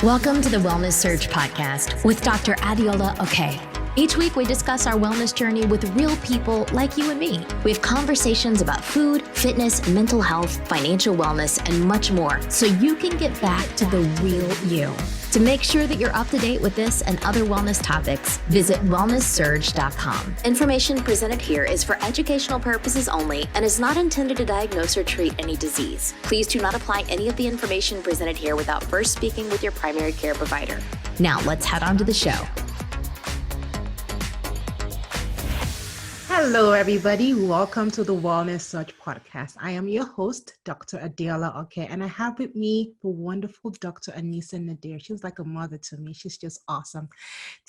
Welcome to the Wellness Surge podcast with Dr. Adiola Oke. Each week, we discuss our wellness journey with real people like you and me. We have conversations about food, fitness, mental health, financial wellness, and much more, so you can get back to the real you. To make sure that you're up to date with this and other wellness topics, visit wellnesssurge.com. Information presented here is for educational purposes only and is not intended to diagnose or treat any disease. Please do not apply any of the information presented here without first speaking with your primary care provider. Now, let's head on to the show. Hello, everybody. Welcome to the Wellness Surge podcast. I am your host, Dr. Adiola Oke, and I have with me the wonderful Dr. Aneesah Nadir. She's like a mother to me. She's just awesome.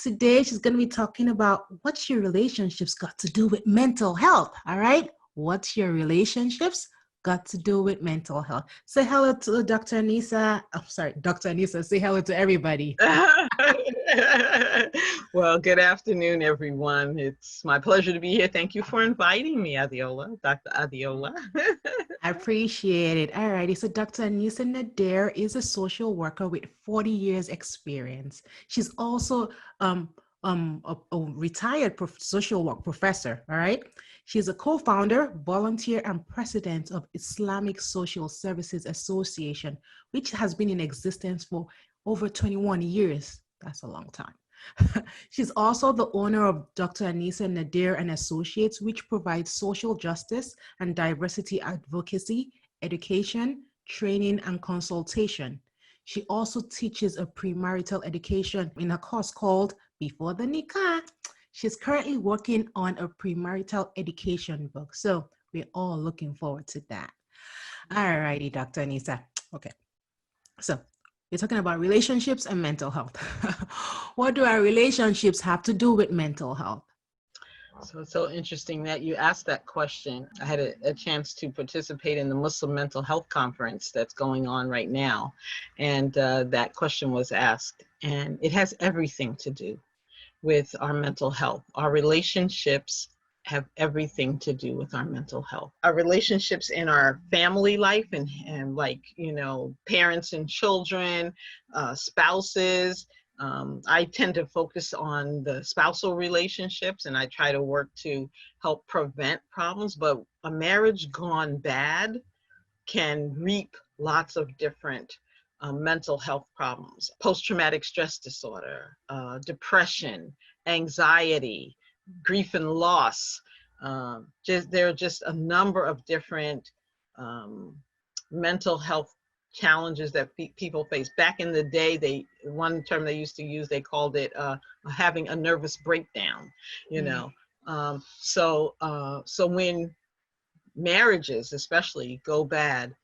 Today, she's going to be talking about what's your relationships got to do with mental health, all right? What's your relationships got to do with mental health? Say hello to Dr. Aneesah. I'm sorry, Dr. Aneesah. Say hello to everybody. Well, good afternoon, everyone. It's my pleasure to be here. Thank you for inviting me, Adiola, Dr. Adiola. I appreciate it. All righty. So Dr. Aneesah Nadir is a social worker with 40 years experience. She's also a retired social work professor. All right. She's a co-founder, volunteer, and president of Islamic Social Services Association, which has been in existence for over 21 years. That's a long time. She's also the owner of Dr. Aneesah Nadir and Associates, which provides social justice and diversity advocacy, education, training, and consultation. She also teaches a pre-marital education in a course called Before the Nikah. She's currently working on a pre-marital education book. So we're all looking forward to that. All righty, Dr. Aneesah. Okay. So we're talking about relationships and mental health. What do our relationships have to do with mental health? So it's so interesting that you asked that question. I had a chance to participate in the Muslim Mental Health Conference that's going on right now. And that question was asked. And it has everything to do with our mental health. Our relationships have everything to do with our mental health. Our relationships in our family life and like, you know, parents and children, spouses. I tend to focus on the spousal relationships and I try to work to help prevent problems, but a marriage gone bad can reap lots of different mental health problems. Post-traumatic stress disorder, depression, anxiety, grief and loss. There are just a number of different mental health challenges that people face. Back in the day, one term they used to use, they called it having a nervous breakdown, you know. So when marriages especially go bad,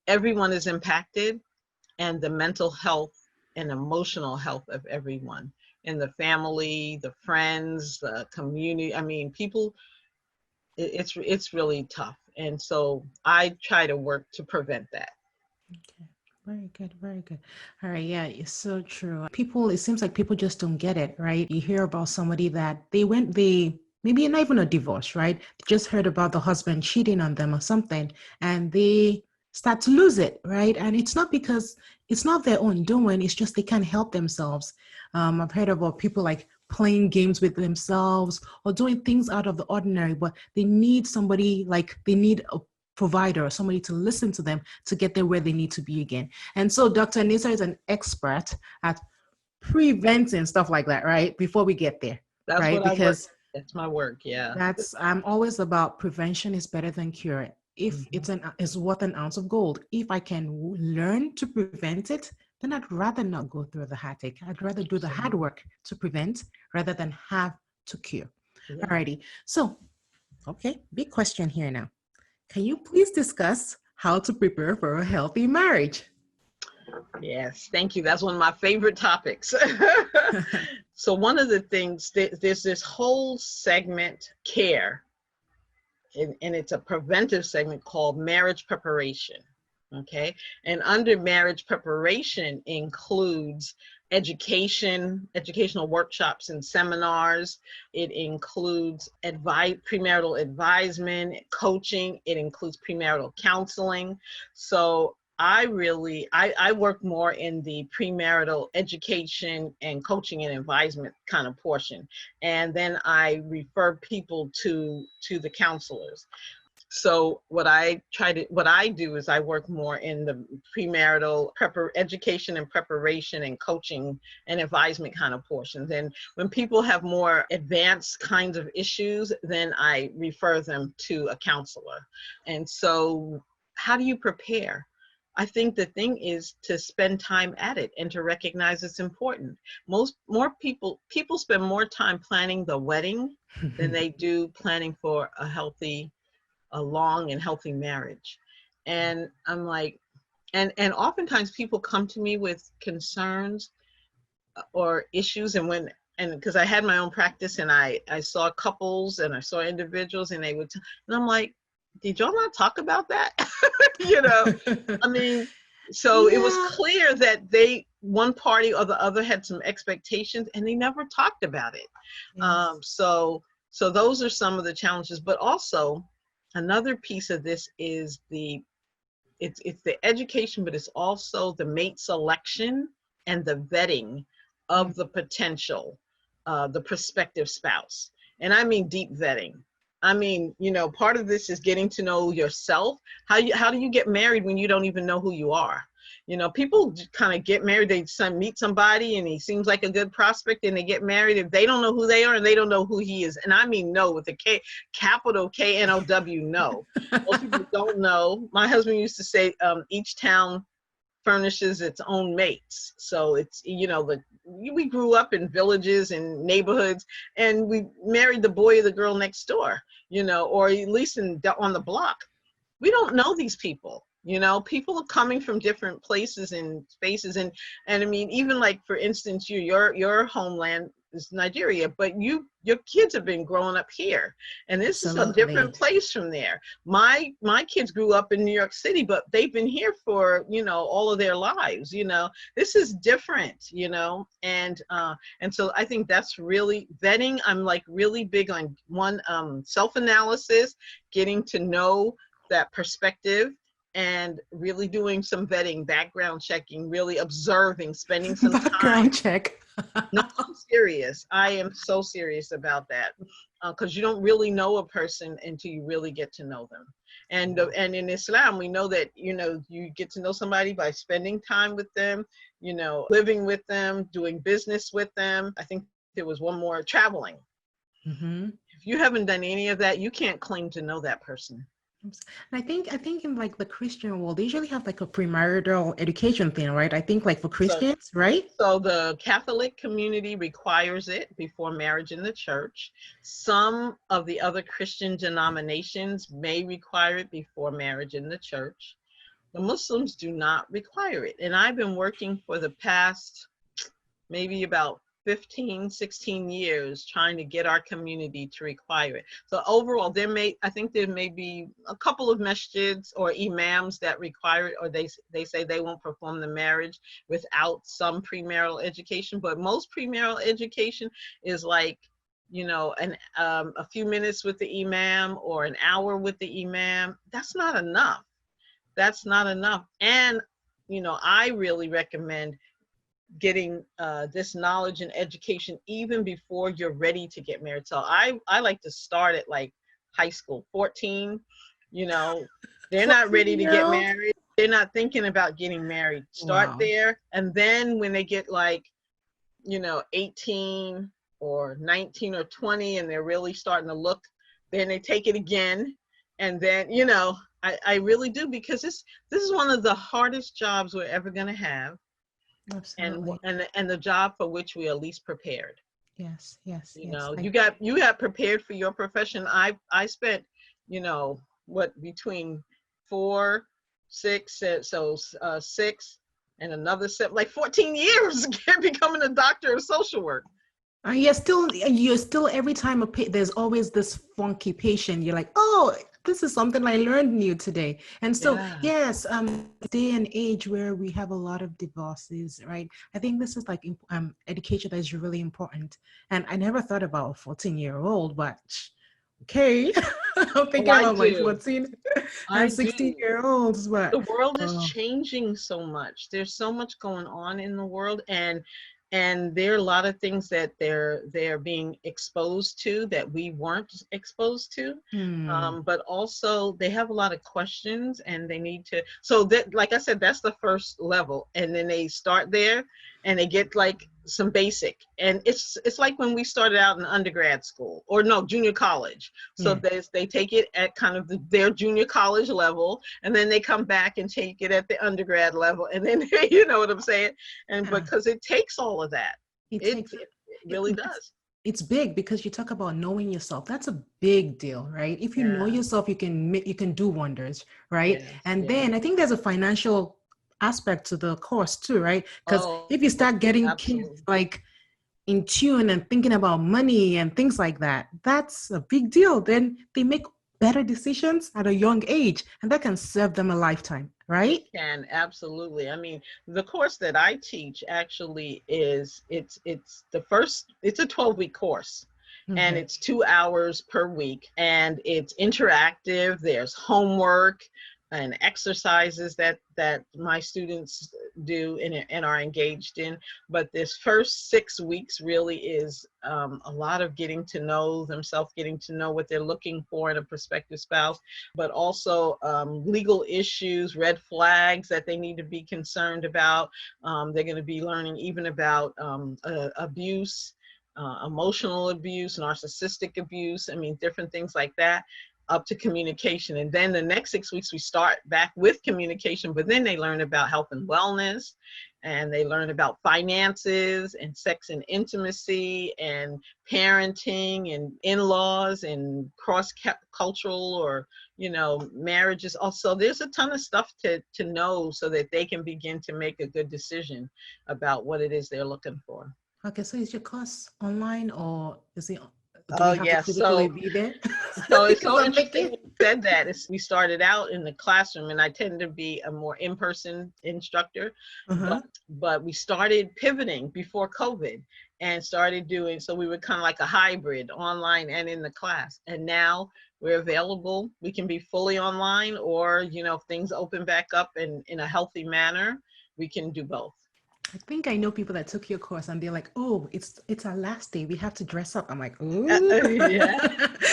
everyone is impacted, and the mental health and emotional health of everyone in the family, the friends, the community. I mean, people, it's really tough. And so I try to work to prevent that. Okay. Very good. Very good. All right. Yeah, it's so true. It seems like people just don't get it, right? You hear about somebody that maybe not even a divorce, right? They just heard about the husband cheating on them or something, and they start to lose it, right? And it's not because it's not their own doing, it's just they can't help themselves. I've heard about people like playing games with themselves or doing things out of the ordinary, but they need somebody, like they need a provider or somebody to listen to them to get there where they need to be again. And so Dr. Aneesah is an expert at preventing stuff like that, right? Before we get there. That's right? Because that's my work, yeah. I'm always about prevention is better than cure. If it's worth an ounce of gold. If I can learn to prevent it, then I'd rather not go through the heartache. I'd rather do the hard work to prevent rather than have to cure. Yeah. Alrighty. So, okay, big question here now. Can you please discuss how to prepare for a healthy marriage? Yes, thank you. That's one of my favorite topics. So one of the things, there's this whole segment, care, and it's a preventive segment called marriage preparation, okay? And under marriage preparation includes educational workshops and seminars. It includes premarital advisement, coaching. It includes premarital counseling. So I work more in the premarital education and coaching and advisement kind of portion. And then I refer people to the counselors. So what I do is I work more in the premarital education and preparation and coaching and advisement kind of portions. And when people have more advanced kinds of issues, then I refer them to a counselor. And so how do you prepare? I think the thing is to spend time at it and to recognize it's important. More people spend more time planning the wedding than they do planning for a long and healthy marriage. And I'm like, and oftentimes people come to me with concerns or issues, and because I had my own practice and I saw couples and I saw individuals, and and I'm like, did y'all not talk about that? I mean, so it was clear that one party or the other had some expectations and they never talked about it. Yes. So those are some of the challenges, but also another piece of this is it's the education, but it's also the mate selection and the vetting of the potential, the prospective spouse. And I mean deep vetting. I mean, part of this is getting to know yourself. How do you get married when you don't even know who you are? People kind of get married, they meet somebody and he seems like a good prospect and they get married if they don't know who they are and they don't know who he is. And I mean, no, with a K, capital KNOW, no. Most people don't know. My husband used to say, each town furnishes its own mates. So it's, we grew up in villages and neighborhoods and we married the boy or the girl next door, or at least on the block. We don't know these people. People are coming from different places and spaces. And I mean, even like, for instance, your homeland is Nigeria, but your kids have been growing up here. And this Absolutely. Is a different place from there. My kids grew up in New York City, but they've been here for, all of their lives, this is different, and so I think that's really vetting. I'm like really big on self-analysis, getting to know that perspective, and really doing some vetting, background checking, really observing, spending some background check. No, I'm serious. I am so serious about that, because you don't really know a person until you really get to know them. And in Islam, we know that, you get to know somebody by spending time with them, living with them, doing business with them. I think there was one more, traveling. Mm-hmm. If you haven't done any of that, you can't claim to know that person. And I think in like the Christian world, they usually have like a premarital education thing, right? I think like for Christians, right? So the Catholic community requires it before marriage in the church. Some of the other Christian denominations may require it before marriage in the church. The Muslims do not require it. And I've been working for the past maybe about 15, 16 years trying to get our community to require it. So overall, I think there may be a couple of masjids or imams that require it, or they say they won't perform the marriage without some premarital education. But most premarital education is like, a few minutes with the imam or an hour with the imam. That's not enough. That's not enough. And, I really recommend getting this knowledge and education even before you're ready to get married. So I like to start at like high school, 14, they're not ready to get married. They're not thinking about getting married. Start there. And then when they get like, 18 or 19 or 20, and they're really starting to look, then they take it again. And then, I really do, because this is one of the hardest jobs we're ever going to have. Absolutely. And the job for which we are least prepared. Yes. You got prepared for your profession. I spent, between 4, 6, so 6 and another 7, like 14 years becoming a doctor of social work. You're still every time there's always this funky patient. You're like, oh, this is something I learned new today. And so, yes, day and age where we have a lot of divorces, right? I think this is like education that is really important. And I never thought about a 14-year-old, but Okay. I'm Oh, thinking I about my do. 14 I and do. 16-year-olds, but The world is oh, changing so much. There's so much going on in the world, and there are a lot of things that they're being exposed to that we weren't exposed to. hmm, But also they have a lot of questions, and they need to. So that, like I said, that's the first level, and then they start there, and they get like some basic. And it's like when we started out in undergrad school, or no, junior college. So yeah. they take it at kind of their junior college level, and then they come back and take it at the undergrad level, and then you know what I'm saying? And Yeah. because it takes all of that, It it, takes it it, really it's does. it's big because you talk about knowing yourself. That's a big deal, right? If you know Yeah. yourself, you can do wonders, right? Yes. And Yes. then I think there's a financial aspect to the course too, right? Because Oh, if you start getting kids absolutely. like in tune and thinking about money and things like that, that's a big deal. Then they make better decisions at a young age, and that can serve them a lifetime, It right? can, absolutely. I mean, the course that I teach actually is it's a 12-week course, and Okay. it's 2 hours per week, and it's interactive. There's homework and exercises that my students do and are engaged in. But this first 6 weeks really is a lot of getting to know themselves, getting to know what they're looking for in a prospective spouse, but also legal issues, red flags that they need to be concerned about. They're going to be learning even about abuse, emotional abuse, narcissistic abuse. I mean, different things like that, up to communication. And then the next 6 weeks, we start back with communication, but then they learn about health and wellness, and they learn about finances and sex and intimacy and parenting and in-laws and cross-cultural or marriages. Also, there's a ton of stuff to know so that they can begin to make a good decision about what it is they're looking for. Okay, so is your course online or do we Oh have to yeah, physically so be there? it's Because so I'm interesting thinking, you said that. We started out in the classroom, and I tend to be a more in-person instructor, but uh-huh. we started pivoting before COVID and started doing, so we were kind of like a hybrid, online and in the class. And now we're available. We can be fully online, or if things open back up in a healthy manner, we can do both. I think I know people that took your course and they're like, "Oh, it's our last day. We have to dress up." I'm like, "Ooh." Yeah.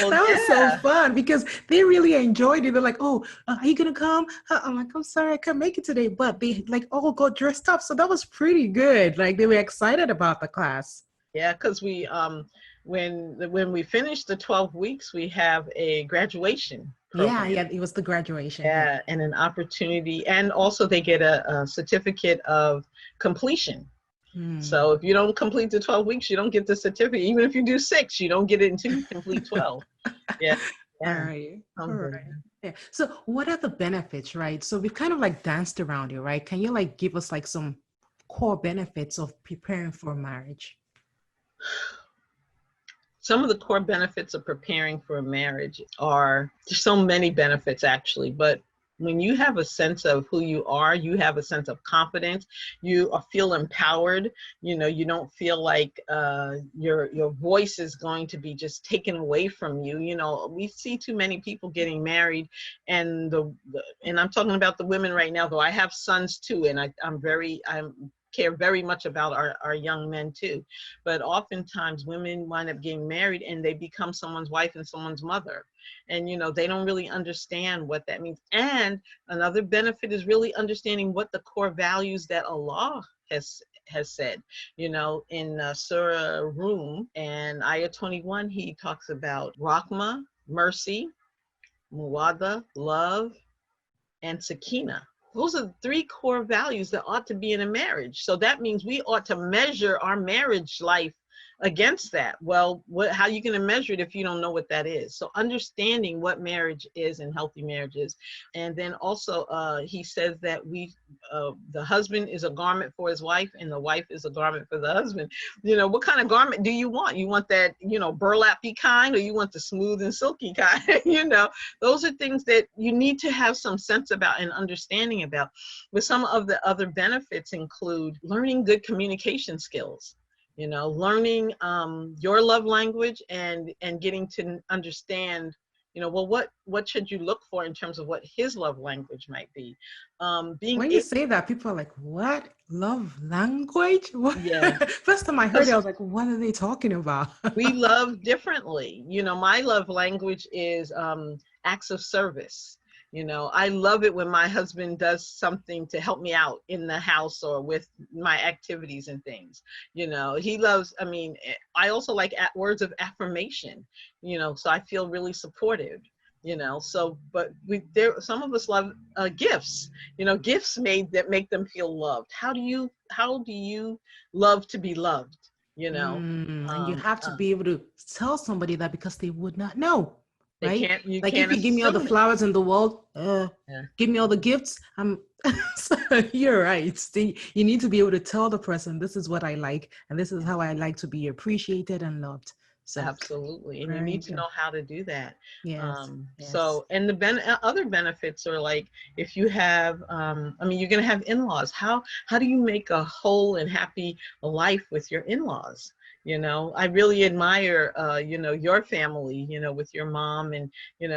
Well, That was so yeah. fun because they really enjoyed it. They're like, "Oh, are you gonna come?" I'm like, "I'm sorry, I can't make it today." But they like all got dressed up, so that was pretty good. Like they were excited about the class. Yeah, because when we finish the 12 weeks, we have a graduation Yeah, program. yeah, it was the graduation. Yeah. Yeah, and an opportunity, and also they get a certificate of completion. Hmm. So if you don't complete the 12 weeks, you don't get the certificate. Even if you do 6, you don't get it until you complete 12. Yeah, All yeah. right. All Humbling. right. Yeah. So what are the benefits, right? So we've kind of like danced around it, right? Can you like give us like some core benefits of preparing for marriage? Some of the core benefits of preparing for a marriage are, there's so many benefits actually, but when you have a sense of who you are, you have a sense of confidence, feel empowered. You don't feel like your voice is going to be just taken away from you. We see too many people getting married, and and I'm talking about the women right now, though I have sons too, and I'm care very much about our young men too. But oftentimes women wind up getting married and they become someone's wife and someone's mother. And they don't really understand what that means. And another benefit is really understanding what the core values that Allah has said. In Surah Rum and Ayah 21, he talks about Rahma, mercy, Muwada, love, and Sakina. Those are the three core values that ought to be in a marriage. So that means we ought to measure our marriage life against that. Well, how are you going to measure it if you don't know what that is? So understanding what marriage is and healthy marriage is. And then also he says that the husband is a garment for his wife and the wife is a garment for the husband. What kind of garment do you want? You want that, burlappy kind, or you want the smooth and silky kind? Those are things that you need to have some sense about and understanding about. But some of the other benefits include learning good communication skills. learning your love language and getting to understand, well, what should you look for in terms of what his love language might be. When you say that, people are like, what? Love language? What? Yeah. First time I heard it, I was like, what are they talking about? We love differently. My love language is acts of service. I love it when my husband does something to help me out in the house or with my activities and things. He loves, I also like words of affirmation, so I feel really supported. But some of us love gifts, gifts that make them feel loved. How do you love to be loved? And you have to be able to tell somebody that, because they would not know. Right? You like can't if you give me all the flowers in the world, give me all the gifts, so you're right. You need to be able to tell the person, this is what I like, and this is how I like to be appreciated and loved. So absolutely, and you need to know how to do that. Yes. So, and the other benefits are like, if you have, you're going to have in-laws. How do you make a whole and happy life with your in-laws? I really admire, your family, with your mom, and,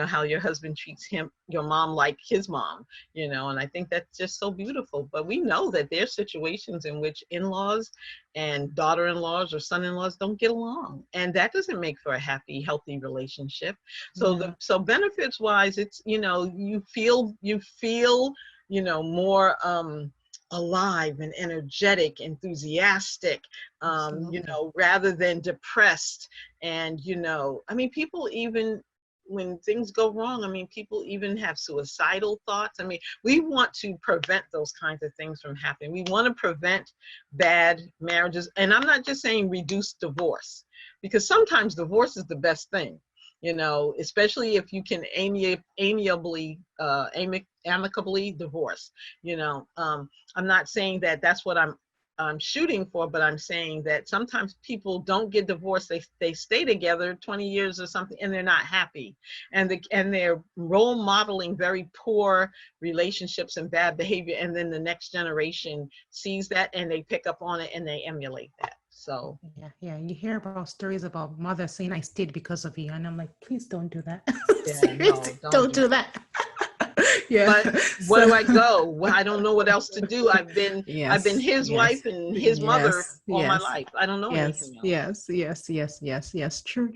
how your husband treats your mom like his mom, and I think that's just so beautiful. But we know that there are situations in which in-laws and daughter-in-laws or son-in-laws don't get along, and that doesn't make for a happy, healthy relationship. So so benefits wise, it's, you feel more alive and energetic, enthusiastic, rather than depressed. And, people, even when things go wrong, people even have suicidal thoughts. We want to prevent those kinds of things from happening. We want to prevent bad marriages. And I'm not just saying reduce divorce, because sometimes divorce is the best thing. Especially if you can amicably divorce. I'm not saying that that's what I'm shooting for, but I'm saying that sometimes people don't get divorced. They stay together 20 years or something, and they're not happy, and they're role modeling very poor relationships and bad behavior, and then the next generation sees that and they pick up on it and they emulate that. So yeah, you hear about stories about mother saying, I stayed because of you, and I'm like, please don't do that. Yeah, Seriously, don't do that. Yeah. But where do I go? Well, I don't know what else to do. I've been his wife and his mother all my life. I don't know anything else. Yes. True.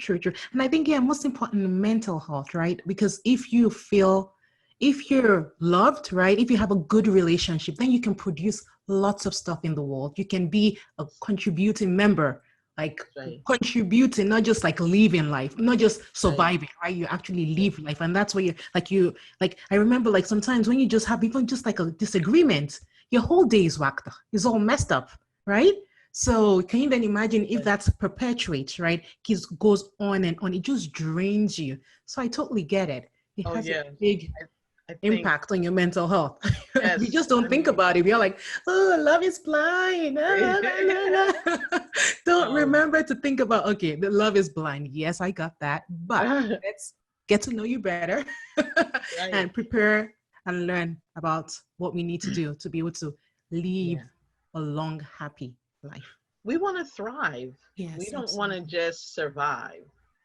And I think, most important, mental health, right? Because if you're loved, right, if you have a good relationship, then you can produce lots of stuff in the world. You can be a contributing member, contributing, not just like living life, not just surviving, right? You actually live life. And that's where I remember, like, sometimes when you just have even just like a disagreement, your whole day is whacked up. It's all messed up, right? So can you then imagine if that perpetuates, right? It goes on and on. It just drains you. So I totally get it. It has a big impact on your mental health. Yes, we just don't think about it. We're like, oh, love is blind. Don't remember to think about, okay, the love is blind. Yes, I got that. But let's get to know you better and prepare and learn about what we need to do to be able to live a long, happy life. We want to thrive. Yes, we don't want to just survive.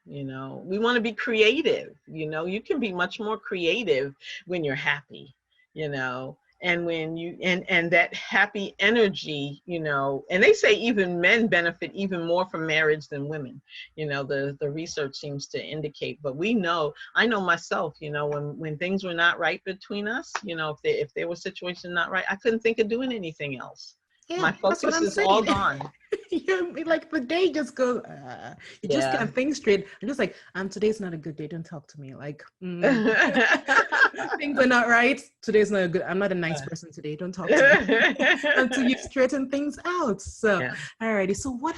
We want to be creative. You can be much more creative when you're happy, and when you, and that happy energy, and they say even men benefit even more from marriage than women. The research seems to indicate, but I know myself, when things were not right between us, if there was situation not right, I couldn't think of doing anything else. Yeah, my focus is all gone. Like the day just goes, you just can't think straight. I'm just like, today's not a good day. Don't talk to me. Like, things are not right. Today's not a good, I'm not a nice person today. Don't talk to me until you straighten things out. So, alrighty. So what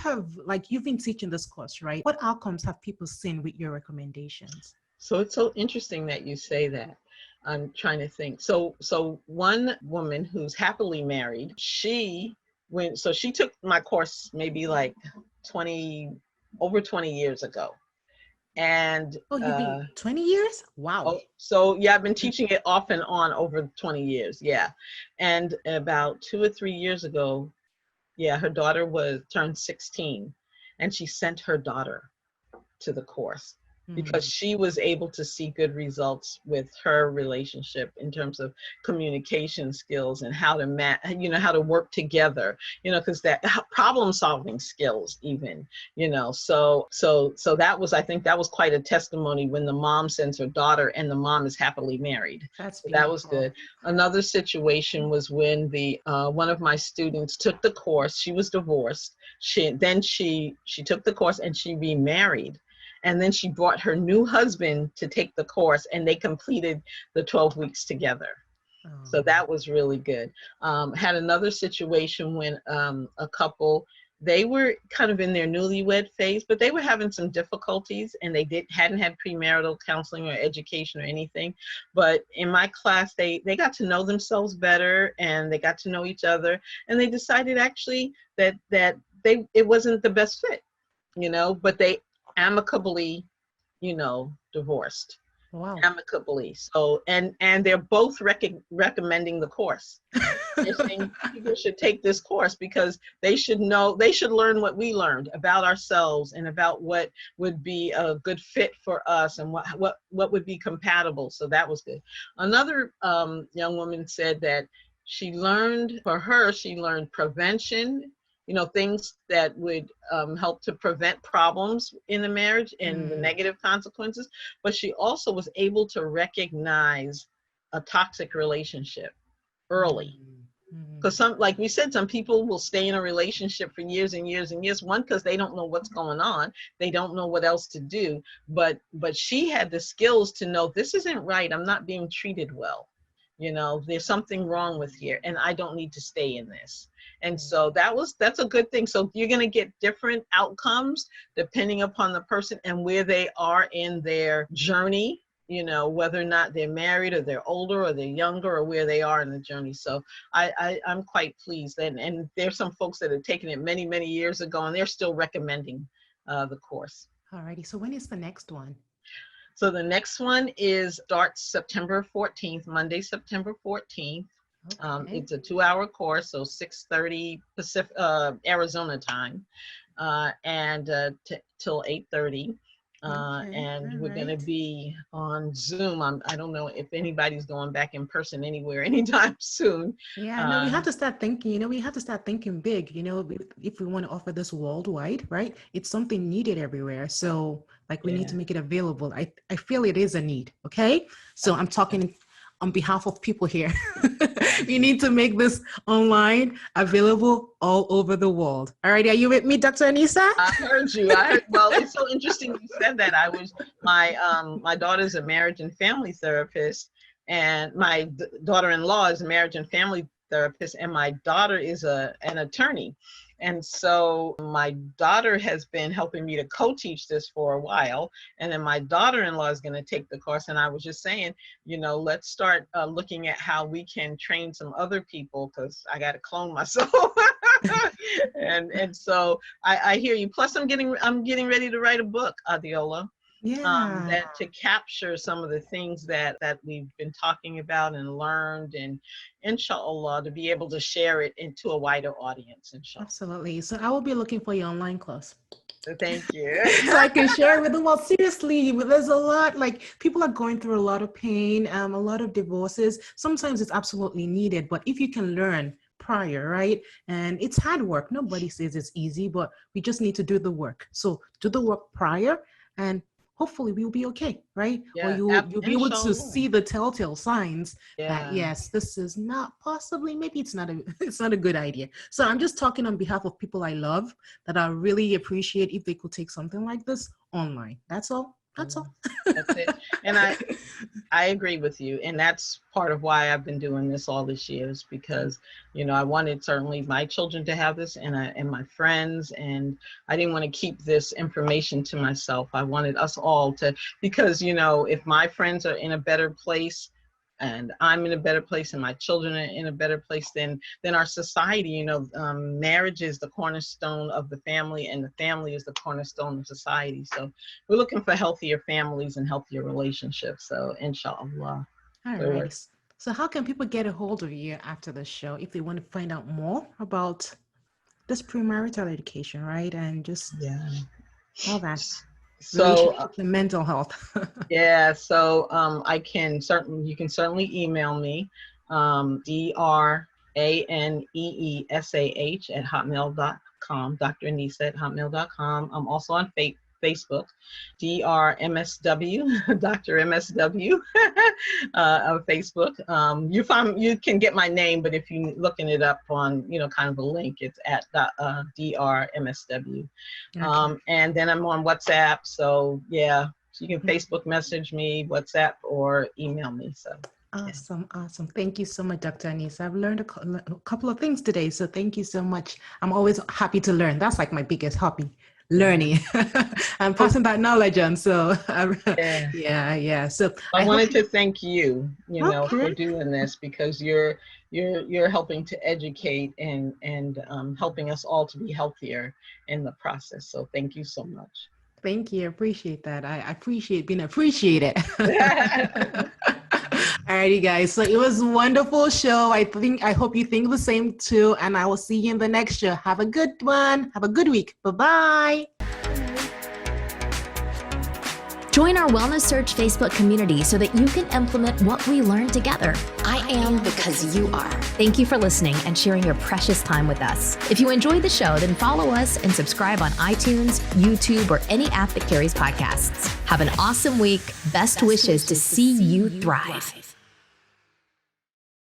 you've been teaching this course, right? What outcomes have people seen with your recommendations? So it's so interesting that you say that. I'm trying to think. So one woman who's happily married, she took my course maybe like over 20 years ago. And you've been 20 years? Wow. I've been teaching it off and on over 20 years. Yeah. And about 2 or 3 years ago, Yeah, her daughter turned 16, and she sent her daughter to the course because she was able to see good results with her relationship in terms of communication skills and how to how to work together, because that problem solving skills even, so that was, I think that was quite a testimony when the mom sends her daughter and the mom is happily married. That's So that was beautiful. good. Another situation was when one of my students took the course. She was divorced. She took the course and she remarried. And then she brought her new husband to take the course, and they completed the 12 weeks together. So that was really good. Had another situation when a couple, they were kind of in their newlywed phase, but they were having some difficulties, and they hadn't had premarital counseling or education or anything. But in my class, they got to know themselves better, and they got to know each other, and they decided actually that it wasn't the best fit, but they amicably, divorced. Wow. Amicably. So, and they're both recommending the course. They're saying people should take this course because they should learn what we learned about ourselves and about what would be a good fit for us and what would be compatible. So that was good. Another young woman said that she learned prevention, things that would help to prevent problems in the marriage and the negative consequences. But she also was able to recognize a toxic relationship early. Because like we said, some people will stay in a relationship for years and years and years. One, because they don't know what's going on. They don't know what else to do. But she had the skills to know this isn't right. I'm not being treated well. There's something wrong with here, and I don't need to stay in this. And so that's a good thing. So you're going to get different outcomes depending upon the person and where they are in their journey, whether or not they're married or they're older or they're younger or where they are in the journey. So I'm quite pleased. And there's some folks that have taken it many, many years ago, and they're still recommending the course. Alrighty. So when is the next one? So the next one starts September 14th, Monday, September 14th. Okay. It's a 2-hour course, so 6:30 Pacific, Arizona time, and till 8:30. And we're going to be on Zoom. I don't know if anybody's going back in person anywhere anytime soon. Yeah, no, we have to start thinking, we have to start thinking big, if we want to offer this worldwide, right? It's something needed everywhere. So like we need to make it available. I feel it is a need. Okay. So I'm talking on behalf of people here. We need to make this online available all over the world. All right. Are you with me, Dr. Aneesah? I heard you. Well, it's so interesting you said that. My daughter's a marriage and family therapist, and my daughter-in-law is a marriage and family therapist, and my daughter is an attorney. And so my daughter has been helping me to co-teach this for a while. And then my daughter-in-law is going to take the course. And I was just saying, let's start looking at how we can train some other people, because I got to clone myself. and so I hear you. Plus I'm getting ready to write a book, Adiola. Yeah. That to capture some of the things that we've been talking about and learned, and inshallah to be able to share it into a wider audience, inshallah. Absolutely. So I will be looking for your online class. Thank you. So I can share with them. Well, seriously, there's a lot, like people are going through a lot of pain, a lot of divorces. Sometimes it's absolutely needed, but if you can learn prior, right? And it's hard work. Nobody says it's easy, but we just need to do the work. So do the work prior, and hopefully we'll be okay, right? Yeah, or you'll be able to see the telltale signs that yes, this is not possibly, maybe it's not a good idea. So I'm just talking on behalf of people I love, that I really appreciate if they could take something like this online. That's all. That's all. That's it. And I agree with you. And that's part of why I've been doing this all these years, because, I wanted certainly my children to have this, and my friends, and I didn't want to keep this information to myself. I wanted us all to, because, if my friends are in a better place, and I'm in a better place, and my children are in a better place, then our society, marriage is the cornerstone of the family, and the family is the cornerstone of society. So we're looking for healthier families and healthier relationships. So inshallah. All right. So how can people get a hold of you after the show if they want to find out more about just premarital education, right? And just all that. So Relationships and mental health. yeah, so you can certainly email me, draneesah@hotmail.com, Dr. Aneesah at hotmail.com. I'm also on Facebook, DRMSW, Dr. MSW, on Facebook. You can get my name, but if you're looking it up on, kind of a link, it's at DRMSW. Okay. And then I'm on WhatsApp. So yeah, you can Facebook message me, WhatsApp, or email me. So Awesome. Thank you so much, Dr. Aneesah. I've learned a couple of things today. So thank you so much. I'm always happy to learn. That's like my biggest hobby, learning and passing that knowledge on. So yeah. So I wanted to thank you, for Okay. doing this, because you're helping to educate and helping us all to be healthier in the process. So thank you so much. Thank you. I appreciate that. I appreciate being appreciated. Alrighty, guys. So it was a wonderful show. I hope you think the same too. And I will see you in the next show. Have a good one. Have a good week. Bye-bye. Join our Wellness Search Facebook community so that you can implement what we learned together. I am because you are. Thank you for listening and sharing your precious time with us. If you enjoyed the show, then follow us and subscribe on iTunes, YouTube, or any app that carries podcasts. Have an awesome week. Best wishes to see you thrive.